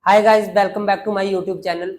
Hi guys, welcome back to my YouTube channel.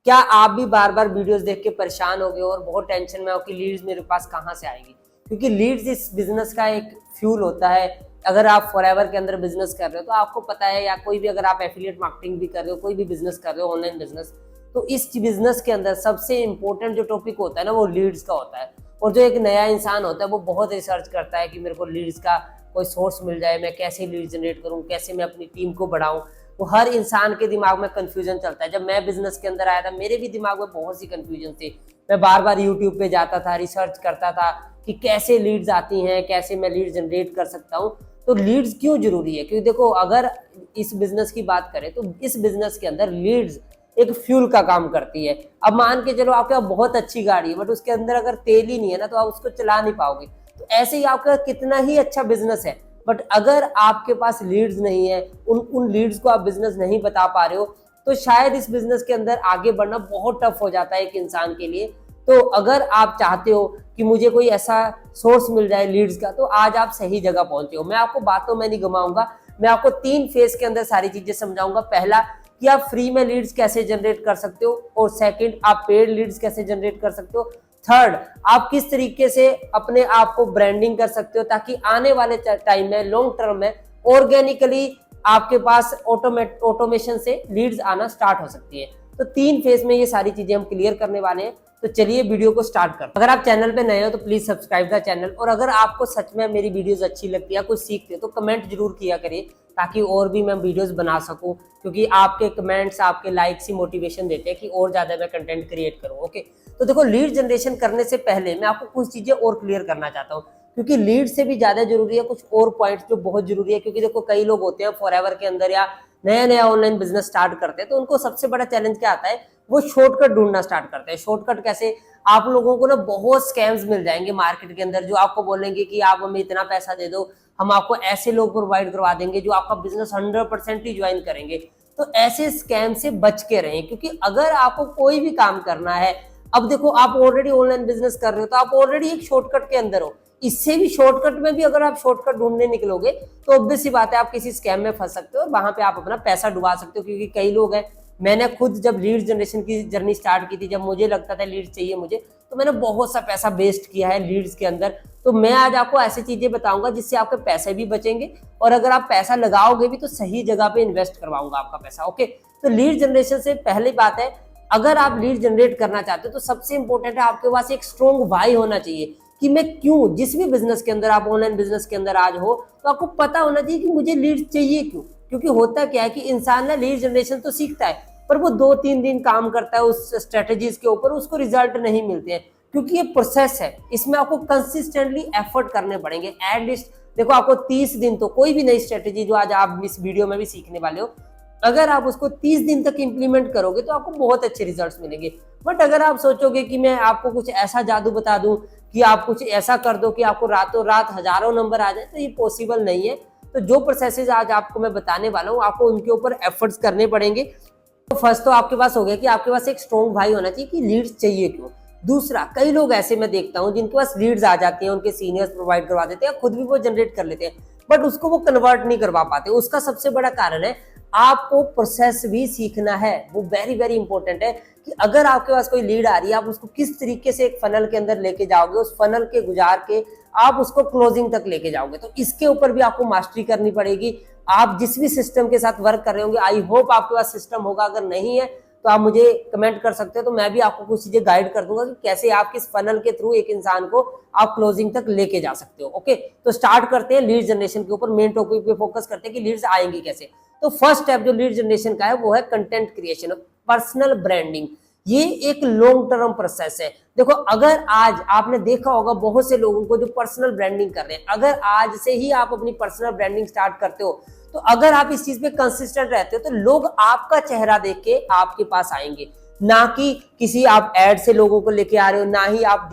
क्या आप भी बार बार वीडियोस देख के परेशान हो गए और बहुत टेंशन में हो कि लीड्स मेरे पास कहाँ से आएगी? क्योंकि लीड्स इस बिजनेस का एक फ्यूल होता है। अगर आप फॉरएवर के अंदर बिजनेस कर रहे हो तो आपको पता है, या कोई भी अगर आप एफिलिएट मार्केटिंग भी कर रहे हो, कोई भी बिजनेस कर रहे हो, ऑनलाइन बिजनेस, तो इस बिजनेस के अंदर सबसे इंपॉर्टेंट जो टॉपिक होता है ना, वो लीड्स का होता है। और जो एक नया इंसान होता है वो बहुत रिसर्च करता है कि मेरे को लीड्स का कोई सोर्स मिल जाए, मैं कैसे लीड जनरेट करूँ, कैसे मैं अपनी टीम को बढ़ाऊँ। वो हर इंसान के दिमाग में कंफ्यूजन चलता है। जब मैं बिजनेस के अंदर आया था, मेरे भी दिमाग में बहुत सी कंफ्यूजन थी। मैं बार बार यूट्यूब पे जाता था, रिसर्च करता था कि कैसे लीड्स आती हैं, कैसे मैं लीड जनरेट कर सकता हूँ। तो लीड्स क्यों जरूरी है? क्योंकि देखो, अगर इस बिजनेस की बात करें तो इस बिजनेस के अंदर लीड्स एक फ्यूल का काम करती है। अब मान के चलो आपके पास बहुत अच्छी गाड़ी है, बट उसके अंदर अगर तेल ही नहीं है ना, तो आप उसको चला नहीं पाओगे। तो ऐसे ही आपका कितना ही अच्छा बिजनेस है, बट अगर आपके पास लीड्स नहीं है, उन लीड्स को आप बिजनेस नहीं बता पा रहे हो, तो शायद इस बिजनेस के अंदर आगे बढ़ना बहुत टफ हो जाता है एक इंसान के लिए। तो अगर आप चाहते हो कि मुझे कोई ऐसा सोर्स मिल जाए लीड्स का, तो आज आप सही जगह पहुंचे हो। मैं आपको बातों में नहीं घुमाऊंगा, मैं आपको 3 फेज के अंदर सारी चीजें समझाऊंगा। पहला, कि आप फ्री में लीड्स कैसे जनरेट कर सकते हो, और सेकंड, आप पेड लीड्स कैसे जनरेट कर सकते हो। थर्ड, आप किस तरीके से अपने आप को ब्रांडिंग कर सकते हो ताकि आने वाले टाइम में, लॉन्ग टर्म में, ऑर्गेनिकली आपके पास ऑटोमेशन से लीड्स आना स्टार्ट हो सकती है। तो 3 फेज में ये सारी चीजें हम क्लियर करने वाले हैं। तो चलिए वीडियो को स्टार्ट करते हैं। अगर आप चैनल पे नए हो तो प्लीज सब्सक्राइब द चैनल, और अगर आपको सच में मेरी वीडियोस अच्छी लगती है, कुछ सीखते हो, तो कमेंट जरूर किया करिए ताकि और भी मैं वीडियोस बना सकूं। क्योंकि आपके कमेंट्स, आपके लाइक्स ही मोटिवेशन देते हैं कि और ज्यादा मैं कंटेंट क्रिएट करूं। ओके, तो देखो, लीड जनरेशन करने से पहले मैं आपको कुछ चीजें और क्लियर करना चाहता हूँ, क्योंकि लीड से भी ज्यादा जरूरी है कुछ और पॉइंट्स जो बहुत जरूरी है। क्योंकि देखो, कई लोग होते हैं फॉरएवर के अंदर या नया नया ऑनलाइन बिजनेस स्टार्ट करते हैं, तो उनको सबसे बड़ा चैलेंज क्या आता है? वो शॉर्टकट ढूंढना स्टार्ट करते हैं। शॉर्टकट कैसे? आप लोगों को ना बहुत स्कैम्स मिल जाएंगे मार्केट के अंदर, जो आपको बोलेंगे कि आप हमें इतना पैसा दे दो, हम आपको ऐसे लोग प्रोवाइड करवा देंगे जो आपका बिजनेस 100% ही ज्वाइन करेंगे। तो ऐसे स्कैम से बच के रहें, क्योंकि अगर आपको कोई भी काम करना है, अब देखो, आप ऑलरेडी ऑनलाइन बिजनेस कर रहे हो, तो आप ऑलरेडी एक शॉर्टकट के अंदर हो। इससे भी शॉर्टकट में भी अगर आप शॉर्टकट ढूंढने निकलोगे, तो ऑब्वियस सी बात है, आप किसी स्कैम में फंस सकते हो और वहां पे आप अपना पैसा डुबा सकते हो। क्योंकि कई लोग हैं, मैंने खुद जब लीड जनरेशन की जर्नी स्टार्ट की थी, जब मुझे लगता था लीड चाहिए मुझे, तो मैंने बहुत सा पैसा वेस्ट किया है लीड्स के अंदर। तो मैं आज आपको ऐसी चीजें बताऊंगा जिससे आपके पैसे भी बचेंगे, और अगर आप पैसा लगाओगे भी तो सही जगह पे इन्वेस्ट करवाऊंगा आपका पैसा। ओके, तो लीड जनरेशन से पहली बात है, अगर आप लीड जनरेट करना चाहते हो तो सबसे इंपॉर्टेंट है आपके पास एक स्ट्रॉन्ग वाई होना चाहिए कि मैं क्यों, जिस भी बिजनेस के अंदर आप, ऑनलाइन बिजनेस के अंदर आज हो, तो आपको पता होना चाहिए कि मुझे लीड चाहिए क्यों। क्योंकि होता क्या है कि इंसान ना लीड जनरेशन तो सीखता है, पर वो 2-3 दिन काम करता है उस स्ट्रेटेजीज के ऊपर, उसको रिजल्ट नहीं मिलते हैं। क्योंकि ये प्रोसेस है, इसमें आपको कंसिस्टेंटली एफर्ट करने पड़ेंगे। एटलीस्ट देखो, आपको 30 दिन, तो कोई भी नई स्ट्रेटेजी जो आज आप इस वीडियो में भी सीखने वाले हो, अगर आप उसको 30 दिन तक इंप्लीमेंट करोगे तो आपको बहुत अच्छे रिजल्ट्स मिलेंगे। बट अगर आप सोचोगे कि मैं आपको कुछ ऐसा जादू बता दूं, कि आप कुछ ऐसा कर दो कि आपको रातों रात हजारों नंबर आ जाए, तो ये पॉसिबल नहीं है। तो जो प्रोसेसेस आज आपको मैं बताने वाला हूँ, आपको उनके ऊपर एफर्ट्स करने पड़ेंगे। तो फर्स्ट तो आपके पास हो गया कि आपके पास एक स्ट्रॉन्ग भाई होना चाहिए कि लीड्स चाहिए क्यों। दूसरा, कई लोग ऐसे मैं देखता हूं जिनके पास लीड्स आ जाती हैं, उनके सीनियर्स प्रोवाइड करवा देते हैं, खुद भी वो जनरेट कर लेते हैं, बट उसको वो कन्वर्ट नहीं करवा पाते। उसका सबसे बड़ा कारण है, आपको प्रोसेस भी सीखना है। वो वेरी वेरी इंपॉर्टेंट है कि अगर आपके पास कोई लीड आ रही है, आप उसको किस तरीके से एक फनल के अंदर लेके जाओगे, उस फनल के गुजार के आप उसको क्लोजिंग तक लेके जाओगे। तो इसके ऊपर भी आपको मास्टरी करनी पड़ेगी। आप जिस भी सिस्टम के साथ वर्क कर रहे होंगे, आई होप आपके पास सिस्टम होगा, अगर नहीं है तो आप मुझे कमेंट कर सकते हो, तो मैं भी आपको कुछ चीजें गाइड कर दूंगा कि कैसे आप किस फनल के थ्रू एक इंसान को आप क्लोजिंग तक लेके जा सकते हो। ओके, तो स्टार्ट करते हैं लीड जनरेशन के ऊपर, मेन टॉपिक पे फोकस करते हैं कि लीड्स आएंगी कैसे। तो फर्स्ट स्टेप जो लीड जनरेशन का है वो है कंटेंट क्रिएशन, पर्सनल ब्रांडिंग। ये एक लॉन्ग टर्म प्रोसेस है। देखो, अगर आज आपने देखा होगा बहुत से लोगों को जो पर्सनल ब्रांडिंग कर रहे हैं, अगर आज से ही आप अपनी पर्सनल ब्रांडिंग स्टार्ट करते हो, तो अगर आप इस चीज पे कंसिस्टेंट रहते हो, तो लोग आपका चेहरा देख के आपके पास आएंगे। ना कि किसी आप एड से लोगों को लेके आ रहे हो, ना ही आप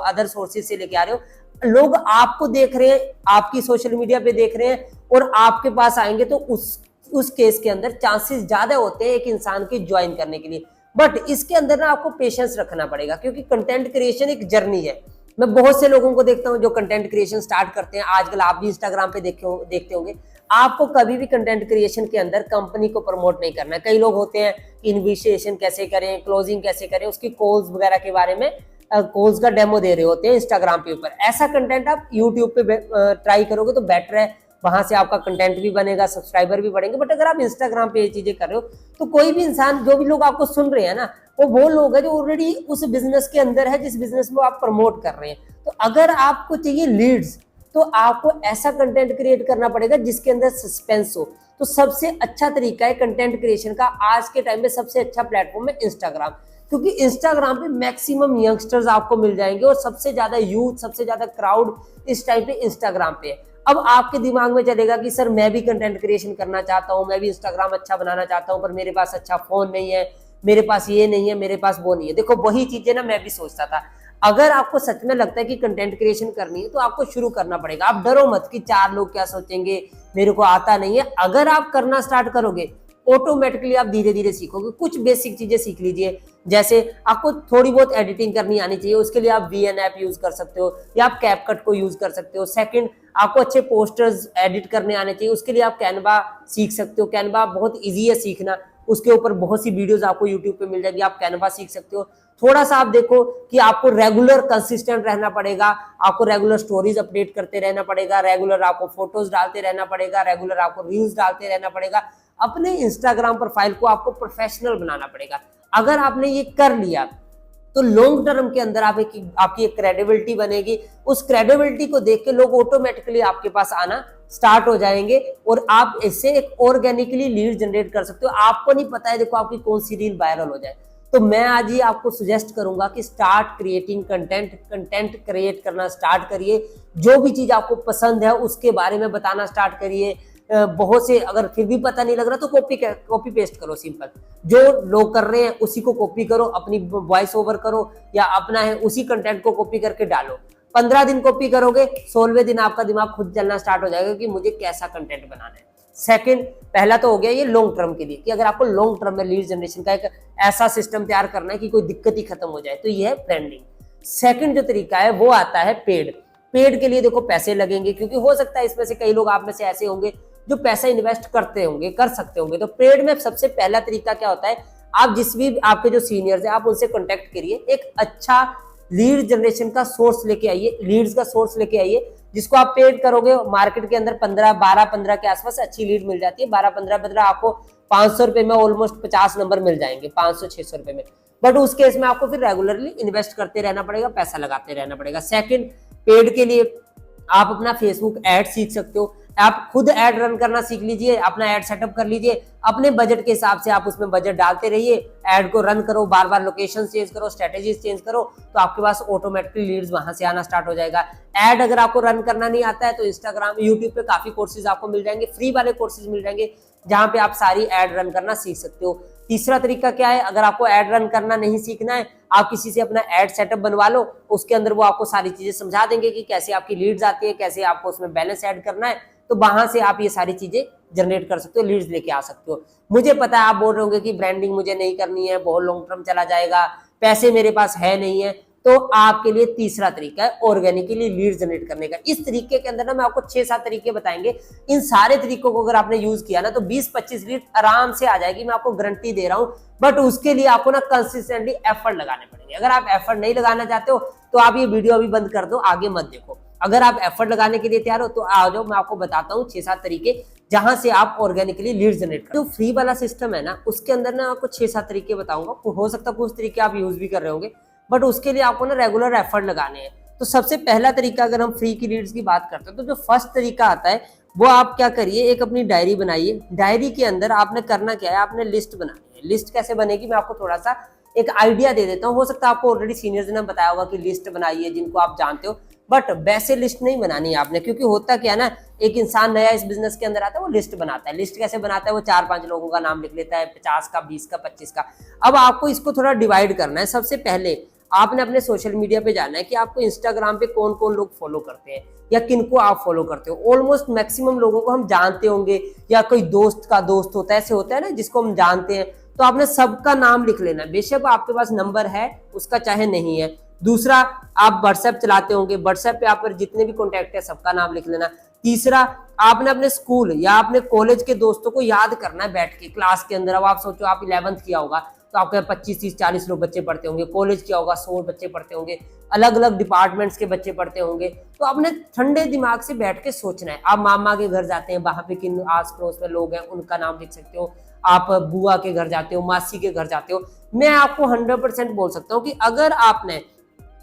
अदर सोर्सेज से लेके आ रहे हो। लोग आपको देख रहे हैं, आपकी सोशल मीडिया पे देख रहे हैं और आपके पास आएंगे, तो उस केस के अंदर चांसेस ज्यादा होते हैं एक इंसान के ज्वाइन करने के लिए। बट इसके अंदर ना आपको पेशेंस रखना पड़ेगा, क्योंकि कंटेंट क्रिएशन एक जर्नी है। मैं बहुत से लोगों को देखता हूं जो कंटेंट क्रिएशन स्टार्ट करते हैं, आजकल आप भी इंस्टाग्राम पे देखते होंगे, आपको कभी भी कंटेंट क्रिएशन के अंदर कंपनी को प्रमोट नहीं करना है। कई लोग होते हैं कि इनिशिएशन कैसे करें, क्लोजिंग कैसे करें, उसकी कॉल्स वगैरह के बारे में कॉल्स का डेमो दे रहे होते हैं इंस्टाग्राम के ऊपर। ऐसा कंटेंट आप यूट्यूब पे ट्राई करोगे तो बेटर है, वहां से आपका कंटेंट भी बनेगा, सब्सक्राइबर भी बढ़ेंगे। बट अगर आप इंस्टाग्राम पे ये चीजें कर रहे हो तो कोई भी इंसान, जो भी लोग आपको सुन रहे हैं ना, वो लोग हैं जो ऑलरेडी उस बिजनेस के अंदर है जिस बिजनेस में आप प्रमोट कर रहे हैं। तो अगर आपको चाहिए लीड्स तो आपको ऐसा कंटेंट क्रिएट करना पड़ेगा जिसके अंदर सस्पेंस हो। तो सबसे अच्छा तरीका है कंटेंट क्रिएशन का, आज के टाइम में सबसे अच्छा प्लेटफॉर्म है इंस्टाग्राम, क्योंकि इंस्टाग्राम पे मैक्सिमम यंगस्टर्स आपको मिल जाएंगे और सबसे ज्यादा यूथ, सबसे ज्यादा क्राउड इस टाइम पे इंस्टाग्राम पे है। अब आपके दिमाग में चलेगा कि सर मैं भी कंटेंट क्रिएशन करना चाहता हूं, मैं भी इंस्टाग्राम अच्छा बनाना चाहता हूं, पर मेरे पास अच्छा फोन नहीं है, मेरे पास ये नहीं है, मेरे पास वो नहीं है। देखो वही चीजें ना मैं भी सोचता था। अगर आपको सच में लगता है कि कंटेंट क्रिएशन करनी है तो आपको शुरू करना पड़ेगा। आप डरो मत कि 4 लोग क्या सोचेंगे, मेरे को आता नहीं है। अगर आप करना स्टार्ट करोगे ऑटोमेटिकली आप धीरे धीरे सीखोगे। कुछ बेसिक चीजें सीख लीजिए, जैसे आपको थोड़ी बहुत एडिटिंग करनी आनी चाहिए, उसके लिए आप VN ऐप यूज कर सकते हो या आप कैपकट को यूज कर सकते हो। सेकंड, आपको अच्छे पोस्टर्स एडिट करने आने चाहिए, उसके लिए आप कैनवा सीख सकते हो। कैनवा बहुत ईजी है सीखना, उसके ऊपर बहुत सी वीडियोस आपको यूट्यूब पे मिल जाएगी, आप कैनवा सीख सकते हो। थोड़ा सा आप देखो कि आपको रेगुलर कंसिस्टेंट रहना पड़ेगा, आपको रेगुलर स्टोरीज अपडेट करते रहना पड़ेगा, रेगुलर आपको फोटोज डालते रहना पड़ेगा, रेगुलर आपको रील्स डालते रहना पड़ेगा। अपने इंस्टाग्राम प्रोफाइल को आपको प्रोफेशनल बनाना पड़ेगा। अगर आपने ये कर लिया तो लॉन्ग टर्म के अंदर आपकी एक क्रेडिबिलिटी बनेगी। उस क्रेडिबिलिटी को देख के लोग ऑटोमेटिकली आपके पास आना स्टार्ट हो जाएंगे और आप इससे एक ऑर्गेनिकली लीड जनरेट कर सकते हो। आपको नहीं पता है देखो आपकी कौन सी रील वायरल हो जाए। तो मैं आज ही आपको सुजेस्ट करूंगा कि स्टार्ट क्रिएटिंग कंटेंट क्रिएट करना स्टार्ट करिए। जो भी चीज आपको पसंद है उसके बारे में बताना स्टार्ट करिए। बहुत से, अगर फिर भी पता नहीं लग रहा तो कॉपी पेस्ट करो। सिंपल, जो लोग कर रहे हैं उसी को कॉपी करो, अपनी वॉइस ओवर करो या अपना है उसी कंटेंट को कॉपी करके डालो। 15 दिन कॉपी करोगे, 16वें दिन आपका दिमाग खुद चलना स्टार्ट हो जाएगा कि मुझे कैसा कंटेंट बनाना है। सेकंड, पहला तो हो गया ये लॉन्ग टर्म के लिए कि अगर आपको लॉन्ग टर्म में लीड जनरेशन का एक ऐसा सिस्टम तैयार करना है कि कोई दिक्कत ही खत्म हो जाए, तो ये है ब्रांडिंग। सेकंड जो तरीका है वो आता है पेड के लिए देखो पैसे लगेंगे, क्योंकि हो सकता है इसमें से कई लोग आप में से ऐसे होंगे जो पैसा इन्वेस्ट करते होंगे, कर सकते होंगे। तो पेड में सबसे पहला तरीका क्या होता है, आप जिस भी आपके जो सीनियर्स है आप उनसे कॉन्टेक्ट करिए, एक अच्छा लीड जनरेशन का सोर्स लेके आइए, लीड्स का सोर्स लेके आइए, जिसको आप पेड करोगे। मार्केट के अंदर 12-15 के आसपास अच्छी लीड मिल जाती है। 12-15 आपको 500 रुपए में ऑलमोस्ट 50 नंबर मिल जाएंगे, 500-600 रुपए में। बट उस केस में आपको फिर रेगुलरली इन्वेस्ट करते रहना पड़ेगा, पैसा लगाते रहना पड़ेगा। सेकंड, पेड के लिए आप अपना फेसबुक एड सीख सकते हो। आप खुद ऐड रन करना सीख लीजिए, अपना ऐड सेटअप कर लीजिए, अपने बजट के हिसाब से आप उसमें बजट डालते रहिए, ऐड को रन करो, बार बार लोकेशन चेंज करो, स्ट्रेटेजीज चेंज करो, तो आपके पास ऑटोमेटिकली लीड्स वहां से आना स्टार्ट हो जाएगा। ऐड अगर आपको रन करना नहीं आता है तो इंस्टाग्राम, यूट्यूब पे काफी कोर्सेज आपको मिल जाएंगे, फ्री वाले कोर्सेज मिल जाएंगे जहां पे आप सारी ऐड रन करना सीख सकते हो। तीसरा तरीका क्या है, अगर आपको ऐड रन करना नहीं सीखना है, आप किसी से अपना ऐड सेटअप बनवा लो, उसके अंदर वो आपको सारी चीजें समझा देंगे कि कैसे आपकी लीड्स आती है, कैसे आपको उसमें बैलेंस ऐड करना है। तो वहां से आप ये सारी चीजें जनरेट कर सकते हो, लीड्स लेके आ सकते हो। मुझे पता है आप बोल रहे होंगे कि ब्रांडिंग मुझे नहीं करनी है, बहुत लॉन्ग टर्म चला जाएगा, पैसे मेरे पास है नहीं है, तो आपके लिए तीसरा तरीका है ऑर्गेनिकली लीड जनरेट करने का। इस तरीके के अंदर ना मैं आपको 6-7 तरीके बताएंगे। इन सारे तरीकों को अगर आपने यूज किया ना तो 20-25 लीड आराम से आ जाएगी, मैं आपको गारंटी दे रहा हूं। बट उसके लिए आपको ना कंसिस्टेंटली एफर्ट लगाने पड़ेंगे। अगर आप एफर्ट नहीं लगाना चाहते हो तो आप ये वीडियो अभी बंद कर दो, आगे मत देखो। अगर आप एफर्ट लगाने के लिए तैयार हो तो आ जाओ, मैं आपको बताता हूँ 6-7 तरीके जहां से आप ऑर्गेनिकली लीड जनरेट करो। जो फ्री वाला सिस्टम है ना उसके अंदर ना आपको 6-7 तरीके बताऊंगा। हो सकता है कुछ तरीके आप यूज भी कर रहे होंगे, बट उसके लिए आपको ना रेगुलर एफर्ट लगाने हैं। तो सबसे पहला तरीका, अगर हम फ्री की लीड्स की बात करते हैं, तो जो फर्स्ट तरीका आता है वो आप क्या करिए, एक अपनी डायरी बनाइए। डायरी के अंदर आपने करना क्या है, आपने लिस्ट बनानी है। लिस्ट कैसे बनेगी मैं आपको थोड़ा सा एक आइडिया दे देता हूँ। हो सकता है आपको ऑलरेडी सीनियर्स ने बताया होगा कि लिस्ट बनाइए जिनको आप जानते हो, बट वैसे लिस्ट नहीं बनानी है आपने, क्योंकि होता क्या है ना, एक इंसान नया इस बिजनेस के अंदर आता है, वो लिस्ट बनाता है। लिस्ट कैसे बनाता है, वो 4-5 लोगों का नाम लिख लेता है, 50 का, 20 का, 25 का। अब आपको इसको थोड़ा डिवाइड करना है। सबसे पहले आपने अपने सोशल मीडिया पे जाना है कि आपको इंस्टाग्राम पे कौन कौन लोग फॉलो करते हैं या किनको आप फॉलो करते हो। ऑलमोस्ट मैक्सिमम लोगों को हम जानते होंगे, या कोई दोस्त का दोस्त होता है, ऐसे होता है ना जिसको हम जानते हैं, तो आपने सबका नाम लिख लेना। बेशक आपके पास नंबर है उसका, चाहे नहीं है। दूसरा, आप व्हाट्सएप चलाते होंगे, व्हाट्सएप पे आप पर जितने भी कॉन्टैक्ट है सबका नाम लिख लेना। तीसरा, आपने अपने स्कूल या अपने कॉलेज के दोस्तों को याद करना है बैठ के क्लास के अंदर। अब आप सोचो आप 11th किया होगा तो आपके 25, 30, 40 लोग बच्चे पढ़ते होंगे, कॉलेज किया होगा 100 बच्चे पढ़ते होंगे, अलग अलग डिपार्टमेंट्स के बच्चे पढ़ते होंगे। तो आपने ठंडे दिमाग से बैठ के सोचना है। आप मामा के घर जाते हैं, वहां पे किन आस पड़ोस में लोग हैं उनका नाम लिख सकते हो। आप बुआ के घर जाते हो, मासी के घर जाते हो। मैं आपको 100% बोल सकता हूँ कि अगर आपने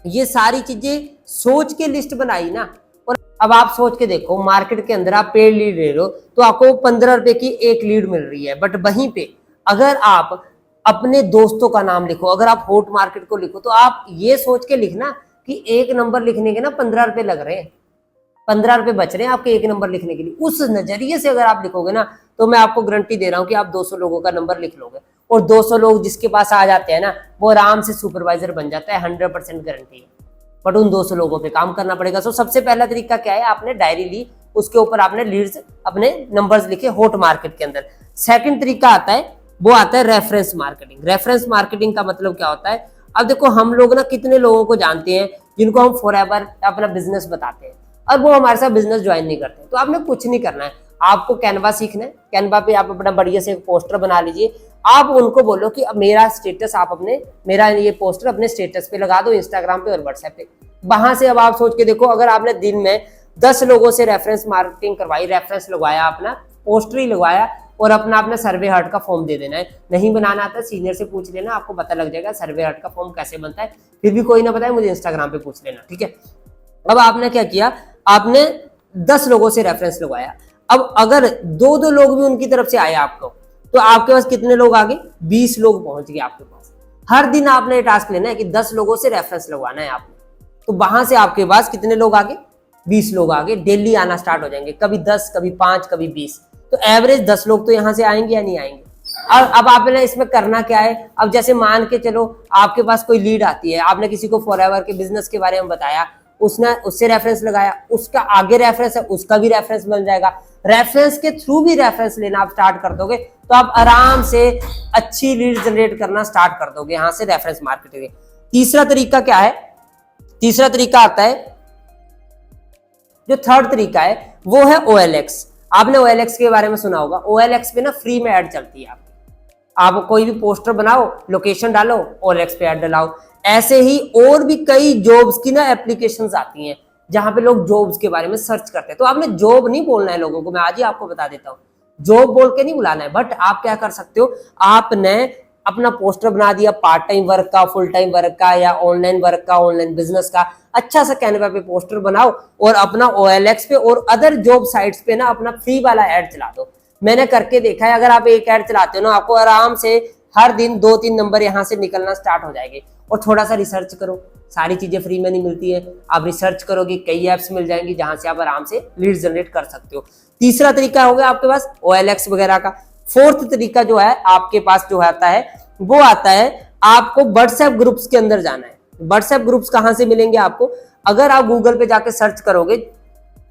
ये सारी चीजें सोच के लिस्ट बनाई ना, और अब आप सोच के देखो मार्केट के अंदर आप पेड लीड ले लो तो आपको 15 रुपए की एक लीड मिल रही है, बट वहीं पे अगर आप अपने दोस्तों का नाम लिखो, अगर आप हॉट मार्केट को लिखो, तो आप ये सोच के लिखना कि एक नंबर लिखने के ना 15 रुपए लग रहे हैं, 15 रुपए बच रहे हैं आपके एक नंबर लिखने के लिए। उस नजरिए से अगर आप लिखोगे ना तो मैं आपको गारंटी दे रहा हूं कि आप 200 लोगों का नंबर लिख लोगे, और 200 लोग जिसके पास आ जाते हैं ना वो आराम से सुपरवाइजर बन जाता है, 100% गारंटी है। बट उन 200 लोगों पे काम करना पड़ेगा। सो सबसे पहला तरीका क्या है, आपने डायरी ली, उसके ऊपर आपने लीड्स अपने नंबर्स लिखे हॉट मार्केट के अंदर। सेकंड तरीका आता है, वो आता है रेफरेंस मार्केटिंग। रेफरेंस मार्केटिंग का मतलब क्या होता है, अब देखो हम लोग ना कितने लोगों को जानते हैं जिनको हम फॉरएवर अपना बिजनेस बताते हैं और वो हमारे साथ बिजनेस ज्वाइन नहीं करते। तो आपने कुछ नहीं करना है, आपको कैनवा सीखना है। कैनवा पे आप अपना बढ़िया से एक पोस्टर बना लीजिए। आप उनको बोलो कि अब मेरा स्टेटस आप अपने, मेरा ये पोस्टर अपने स्टेटस पे लगा दो, इंस्टाग्राम पे और व्हाट्सएप पे। वहां से अब आप सोच के देखो, अगर आपने दिन में 10 लोगों से रेफरेंस मार्केटिंग करवाई, रेफरेंस लगवाया, अपना पोस्टर ही लगवाया और अपना सर्वे हार्ट का फॉर्म दे देना है। नहीं बनाना आता सीनियर से पूछ लेना, आपको पता लग जाएगा सर्वे हार्ट का फॉर्म कैसे बनता है। फिर भी कोई ना बताए मुझे इंस्टाग्राम पे पूछ लेना, ठीक है। अब आपने क्या किया, आपने 10 लोगों से रेफरेंस लगवाया। अब अगर 2-2 लोग भी उनकी तरफ से आए आपको, तो आपके पास कितने लोग आगे, 20 लोग पहुंच गए आपके पास। हर दिन आपने ये टास्क लेना है कि 10 लोगों से रेफरेंस लगवाना है आपने। तो वहां से आपके पास कितने लोग आगे, 20 लोग आगे, डेली आना स्टार्ट हो जाएंगे, कभी 10, कभी 5, कभी 20। तो एवरेज 10 लोग तो यहाँ से आएंगे या नहीं आएंगे। अब आपने इसमें करना क्या है, अब जैसे मान के चलो आपके पास कोई लीड आती है, आपने किसी को फॉरएवर के बिजनेस के बारे में बताया, उसने उससे रेफरेंस लगाया, उसका आगे रेफरेंस है, उसका भी रेफरेंस मिल जाएगा। रेफरेंस के थ्रू भी रेफरेंस लेना आप स्टार्ट कर दोगे तो आप आराम से अच्छी लीड जनरेट करना स्टार्ट कर दोगे यहाँ से रेफरेंस मार्केटिंग। तीसरा तरीका क्या है, तीसरा तरीका आता है, जो थर्ड तरीका है वो है OLX। आपने OLX के बारे में सुना होगा। OLX पे ना फ्री में ऐड चलती है आपकी। आप कोई भी पोस्टर बनाओ, लोकेशन डालो, OLX पे ऐड डलाओ। ऐसे ही और भी कई जॉब्स की ना एप्लीकेशंस आती हैं जहां पे लोग जॉब्स के बारे में सर्च करते हैं। तो आपने जॉब नहीं बोलना है लोगों को, मैं आज ही आपको बता देता हूँ, जॉब बोल के नहीं बुलाना है। बट आप क्या कर सकते हो, आपने अपना पोस्टर बना दिया पार्ट टाइम वर्क का, फुल टाइम वर्क का, या ऑनलाइन वर्क का, ऑनलाइन बिजनेस का। अच्छा सा कैनवा पे पोस्टर बनाओ और अपना OLX पे और अदर जॉब साइट्स पे ना अपना फ्री वाला ऐड चला दो। मैंने करके देखा है, अगर आप एक ऐड चलाते हो ना, आपको आराम से हर दिन 2-3 नंबर यहाँ से निकलना स्टार्ट हो जाएंगे। और थोड़ा सा रिसर्च करो, सारी चीजें फ्री में नहीं मिलती है। आप रिसर्च करोगे, कई ऐप्स मिल जाएंगी जहां से आप आराम से लीड जनरेट कर सकते हो। तीसरा तरीका हो गया आपके पास OLX वगैरह का। फोर्थ तरीका जो है आपके पास जो आता है वो आता है, आपको व्हाट्सएप ग्रुप्स के अंदर जाना है। व्हाट्सएप ग्रुप्स कहां से मिलेंगे आपको, अगर आप गूगल पे जाके सर्च करोगे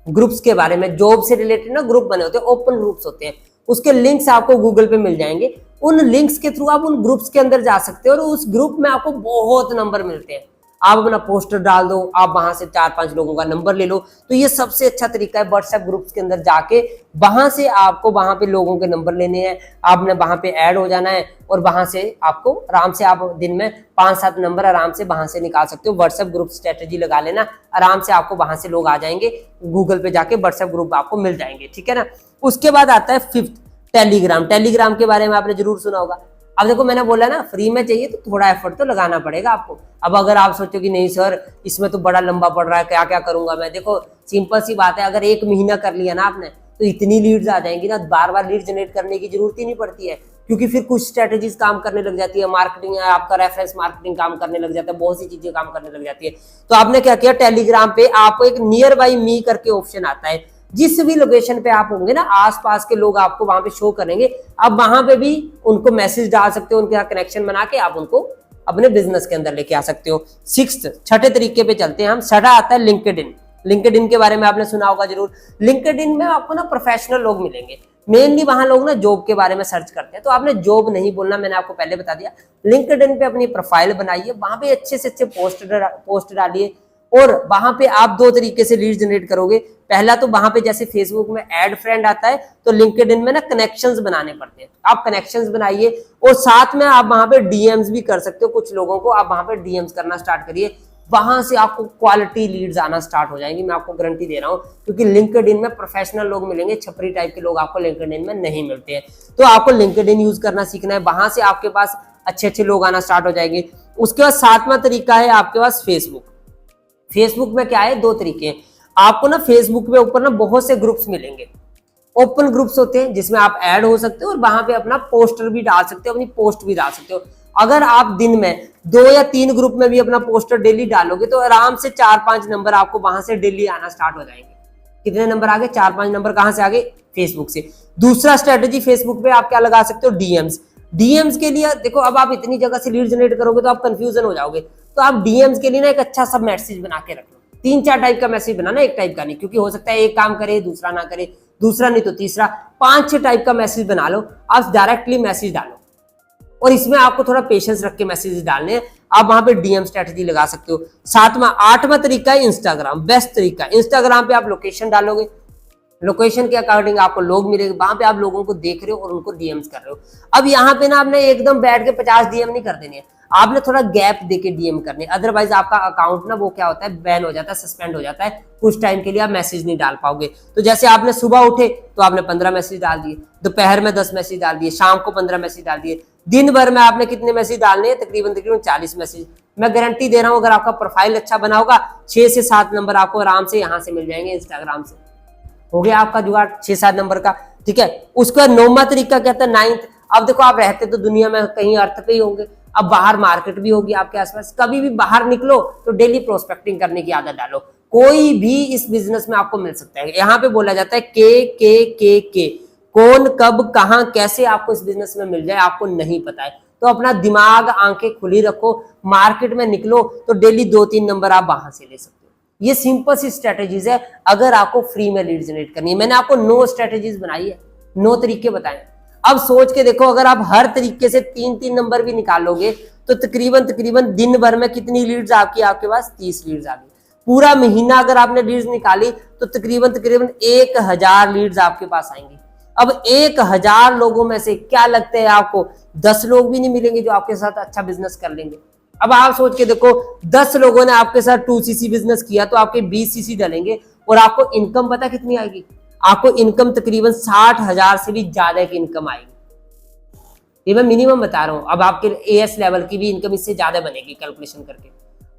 ग्रुप्स के बारे में, जॉब से रिलेटेड ना ग्रुप बने होते हैं, ओपन ग्रुप्स होते हैं, उसके लिंक्स आपको गूगल पे मिल जाएंगे। उन लिंक्स के थ्रू आप उन ग्रुप्स के अंदर जा सकते हो और उस ग्रुप में आपको बहुत नंबर मिलते हैं। आप अपना पोस्टर डाल दो, आप वहां से 4-5 लोगों का नंबर ले लो। तो ये सबसे अच्छा तरीका है व्हाट्सएप ग्रुप्स के अंदर जाके, वहां से आपको वहां पे लोगों के नंबर लेने हैं, आपने वहां पे ऐड हो जाना है और वहां से आपको आराम से, आप दिन में 5-7 नंबर आराम से वहां से निकाल सकते हो। व्हाट्सएप ग्रुप स्ट्रेटेजी लगा लेना, आराम से आपको वहां से लोग आ जाएंगे, गूगल पे जाके व्हाट्सएप ग्रुप आपको मिल जाएंगे, ठीक है ना। उसके बाद आता है फिफ्थ, टेलीग्राम। टेलीग्राम के बारे में आपने जरूर सुना होगा। अब देखो मैंने बोला ना फ्री में चाहिए तो थोड़ा एफर्ट तो लगाना पड़ेगा आपको। अब अगर आप सोचो कि नहीं सर इसमें तो बड़ा लंबा पड़ रहा है, क्या क्या करूंगा मैं, देखो सिंपल सी बात है, अगर 1 महीना कर लिया ना आपने तो इतनी लीड्स आ जाएंगी ना, बार बार लीड जनरेट करने की जरूरत ही नहीं पड़ती है, क्योंकि फिर कुछ स्ट्रेटेजीज काम करने लग जाती है, मार्केटिंग है आपका, रेफरेंस मार्केटिंग काम करने लग जाता है, बहुत सी चीजें काम करने लग जाती है। तो आपने क्या किया, टेलीग्राम पे आपको एक नियर बाई मी करके ऑप्शन आता है, जिस भी लोकेशन पे आप होंगे ना आसपास के लोग आपको वहां पे शो करेंगे, आप वहां पे भी उनको मैसेज डाल सकते हो, उनके साथ कनेक्शन बना के आप उनको अपने बिजनेस के अंदर लेके आ सकते हो। छठे तरीके पे चलते हैं हम। छठा आता है लिंक्डइन। लिंक्डइन के बारे में आपने सुना होगा जरूर। लिंक्डइन में आपको ना प्रोफेशनल लोग मिलेंगे, मेनली वहां लोग ना जॉब के बारे में सर्च करते हैं, तो आपने जॉब नहीं बोलना, मैंने आपको पहले बता दिया। लिंक्डइन पे अपनी प्रोफाइल बनाइए, वहां पे अच्छे से अच्छे पोस्ट डालिए और वहां पे आप 2 तरीके से लीड जनरेट करोगे। पहला तो वहां पे जैसे फेसबुक में ऐड फ्रेंड आता है, तो लिंक्डइन में ना कनेक्शंस बनाने पड़ते हैं। आप कनेक्शंस बनाइए और साथ में आप वहां पे डीएम्स भी कर सकते हो। कुछ लोगों को आप वहां पे डीएम्स करना स्टार्ट करिए, वहां से आपको क्वालिटी लीड्स आना स्टार्ट हो जाएंगी, मैं आपको गारंटी दे रहा हूं। क्योंकि लिंक्डइन में प्रोफेशनल लोग मिलेंगे, छपरी टाइप के लोग आपको लिंक्डइन में नहीं मिलते हैं। तो आपको लिंक्डइन यूज करना सीखना है, वहां से आपके पास अच्छे अच्छे लोग आना स्टार्ट हो जाएंगे। उसके बाद सातवां तरीका है आपके पास फेसबुक। फेसबुक में क्या है, दो तरीके हैं। आपको ना फेसबुक पे ऊपर ना बहुत से ग्रुप्स मिलेंगे, ओपन ग्रुप्स होते हैं जिसमें आप ऐड हो सकते हो और वहां पे अपना पोस्टर भी डाल सकते हो, अपनी पोस्ट भी डाल सकते हो। अगर आप दिन में 2 या 3 ग्रुप में भी अपना पोस्टर डेली डालोगे तो आराम से 4-5 नंबर आपको वहां से डेली आना स्टार्ट हो जाएंगे। कितने नंबर आ गए, 4-5 नंबर कहां से आ गए, फेसबुक से। दूसरा स्ट्रेटेजी फेसबुक पे आप क्या लगा सकते हो, डीएम्स। डीएम्स के लिए देखो, अब आप इतनी जगह से लीड जनरेट करोगे तो आप कंफ्यूजन हो जाओगे। तो आप डीएम्स के लिए ना एक अच्छा सा मैसेज बना के रख लो। 3-4 टाइप का मैसेज बनाना, एक टाइप का नहीं, क्योंकि हो सकता है एक काम करे दूसरा ना करे, दूसरा नहीं तो तीसरा। 5-6 टाइप का मैसेज बना लो, आप डायरेक्टली मैसेज डालो और इसमें आपको थोड़ा पेशेंस रख के मैसेज डालने हैं। आप वहां पे डीएम स्ट्रेटजी लगा सकते हो। 8वां तरीका है इंस्टाग्राम, बेस्ट तरीका। इंस्टाग्राम पे आप लोकेशन डालोगे, लोकेशन के अकॉर्डिंग आपको लोग मिलेंगे, वहां पे आप लोगों को देख रहे हो और उनको डीएम्स कर रहे हो। अब यहाँ पे ना आपने एकदम बैठ के 50 डीएम नहीं कर देने, आपने थोड़ा गैप देके डीएम करने, अदरवाइज आपका अकाउंट ना वो क्या होता है, बैन हो जाता है, सस्पेंड हो जाता है। कुछ टाइम के लिए आप मैसेज नहीं डाल पाओगे। तो जैसे आपने सुबह उठे तो आपने 15 मैसेज डाल दिए, दोपहर में 10 मैसेज डाल दिए, शाम को 15 मैसेज डाल दिए, दिन भर में आपने कितने मैसेज डालने हैं, तकरीबन 40 मैसेज। मैं गारंटी दे रहा हूं, अगर आपका प्रोफाइल अच्छा बना होगा 6 से 7 नंबर आपको आराम से यहाँ से मिल जाएंगे, इंस्टाग्राम से। हो गया आपका जुगाड़ 6-7 नंबर का, ठीक है। उसका 9वां तरीका कहता है 9th। अब देखो, आप रहते तो दुनिया में कहीं अर्थ पे ही होंगे, अब बाहर मार्केट भी होगी आपके आसपास। कभी भी बाहर निकलो तो डेली प्रोस्पेक्टिंग करने की आदत डालो। कोई भी इस बिजनेस में आपको मिल सकता है। यहाँ पे बोला जाता है के कौन कब कहां कैसे आपको इस बिजनेस में मिल जाए आपको नहीं पता है। तो अपना दिमाग आंखें खुली रखो, मार्केट में निकलो तो डेली 2-3 नंबर आप वहां से ले सकते हो। ये सिंपल सी स्ट्रेटेजीज है अगर आपको फ्री में लीड जनरेट करनी है। मैंने आपको 9 स्ट्रेटेजीज बनाई है, 9 तरीके बताए। अब सोच के देखो, अगर आप हर तरीके से 3-3 नंबर भी निकालोगे तो तकरीबन दिन भर में कितनी लीड्स आपके पास, 30 लीड्स आ गई। पूरा महीना अगर आपने लीड्स निकाली तो तकरीबन 1000 लीड्स आपके पास आएंगी। अब 1000 लोगों में से क्या लगता है आपको 10 लोग भी नहीं मिलेंगे जो आपके साथ अच्छा बिजनेस कर लेंगे। अब आप सोच के देखो, 10 लोगों ने आपके साथ 2cc बिजनेस किया तो आपके 20cc डलेंगे और आपको इनकम पता कितनी आएगी, आपको इनकम तकरीबन 60,000 से भी ज्यादा की इनकम आएगी। ये मैं मिनिमम बता रहा हूं, अब आपके एएस लेवल की भी इनकम इससे ज्यादा बनेगी कैलकुलेशन करके।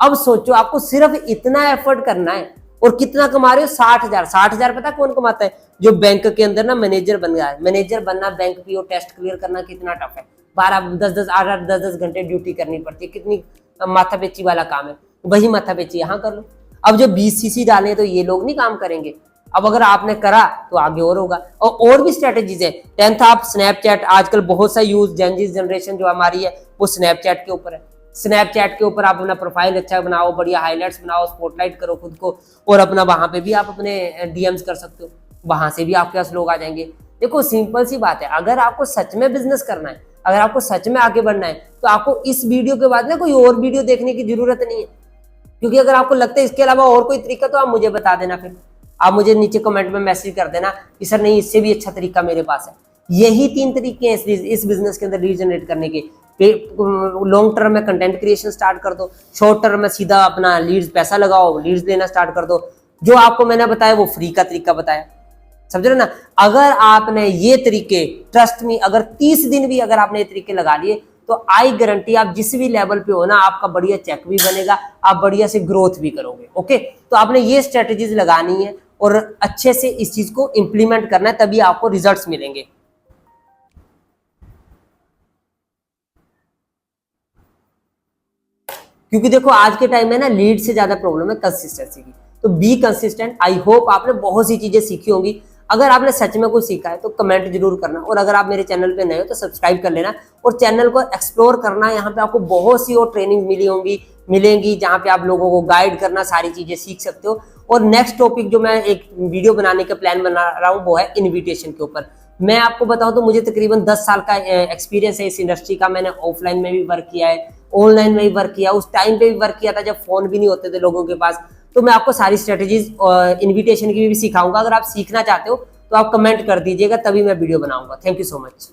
अब सोचो, आपको सिर्फ इतना एफर्ट करना है और कितना कमा रहे हो, 60,000। 60,000 पता कौन कमाता है, जो बैंक के अंदर ना मैनेजर बन गया है। मैनेजर बनना, बैंक पीओ टेस्ट क्लियर करना कितना टफ है। 10-10 घंटे ड्यूटी करनी पड़ती है, कितनी माथापेची वाला काम है। वही माथापेची यहाँ कर लो। अब जो 20cc डाले तो ये लोग नहीं काम करेंगे। अब अगर आपने करा तो आगे और होगा। और भी स्ट्रेटेजीज है। 10th आप स्नैपचैट, आजकल बहुत सा यूज जेनजी जनरेशन जो हमारी है वो स्नैपचैट के ऊपर है। स्नैपचैट के ऊपर आप अपना प्रोफाइल अच्छा बनाओ, बढ़िया हाईलाइट्स बनाओ, स्पॉटलाइट करो खुद को और अपना वहां पे भी आप अपने डीएम्स कर सकते हो, वहां से भी आपके पास लोग आ जाएंगे। देखो सिंपल सी बात है, अगर आपको सच में बिजनेस करना है, अगर आपको सच में आगे बढ़ना है तो आपको इस वीडियो के बाद ना कोई और वीडियो देखने की जरूरत नहीं है। क्योंकि अगर आपको लगता है इसके अलावा और कोई तरीका तो आप मुझे बता देना, फिर आप मुझे नीचे कमेंट में मैसेज कर देना कि सर नहीं, इससे भी अच्छा तरीका मेरे पास है। यही 3 तरीके हैं इस बिजनेस के अंदर लीड जनरेट करने के। लॉन्ग टर्म में कंटेंट क्रिएशन स्टार्ट कर दो, शॉर्ट टर्म में सीधा अपना लीड्स पैसा लगाओ, लीड्स लेना स्टार्ट कर दो। जो आपको मैंने बताया वो फ्री का तरीका बताया, समझ रहे ना। अगर आपने ये तरीके, ट्रस्ट मी, अगर 30 दिन भी अगर आपने ये तरीके लगा लिए तो आई गारंटी आप जिस भी लेवल पे हो ना, आपका बढ़िया चेक भी बनेगा, आप बढ़िया से ग्रोथ भी करोगे। ओके, तो आपने ये स्ट्रेटेजीज लगानी है और अच्छे से इस चीज को इंप्लीमेंट करना है, तभी आपको रिजल्ट्स मिलेंगे। क्योंकि देखो आज के टाइम में ना लीड से ज्यादा प्रॉब्लम है कंसिस्टेंसी की। तो बी कंसिस्टेंट। आई होप आपने बहुत सी चीजें सीखी होंगी। अगर आपने सच में कुछ सीखा है तो कमेंट जरूर करना, और अगर आप मेरे चैनल पे नए हो तो सब्सक्राइब कर लेना और चैनल को एक्सप्लोर करना। यहाँ पे आपको बहुत सी और ट्रेनिंग मिलेंगी जहाँ पे आप लोगों को गाइड करना, सारी चीजें सीख सकते हो। और नेक्स्ट टॉपिक जो मैं एक वीडियो बनाने का प्लान बना रहा हूँ वो है इन्विटेशन के ऊपर। मैं आपको बताऊं तो मुझे तकरीबन 10 साल का एक्सपीरियंस है इस इंडस्ट्री का। मैंने ऑफलाइन में भी वर्क किया है, ऑनलाइन में भी वर्क किया, उस टाइम पे भी वर्क किया था जब फोन भी नहीं होते थे लोगों के पास। तो मैं आपको सारी स्ट्रेटेजीज इन्विटेशन की भी सिखाऊंगा। अगर आप सीखना चाहते हो तो आप कमेंट कर दीजिएगा, तभी मैं वीडियो बनाऊंगा। Thank you so much.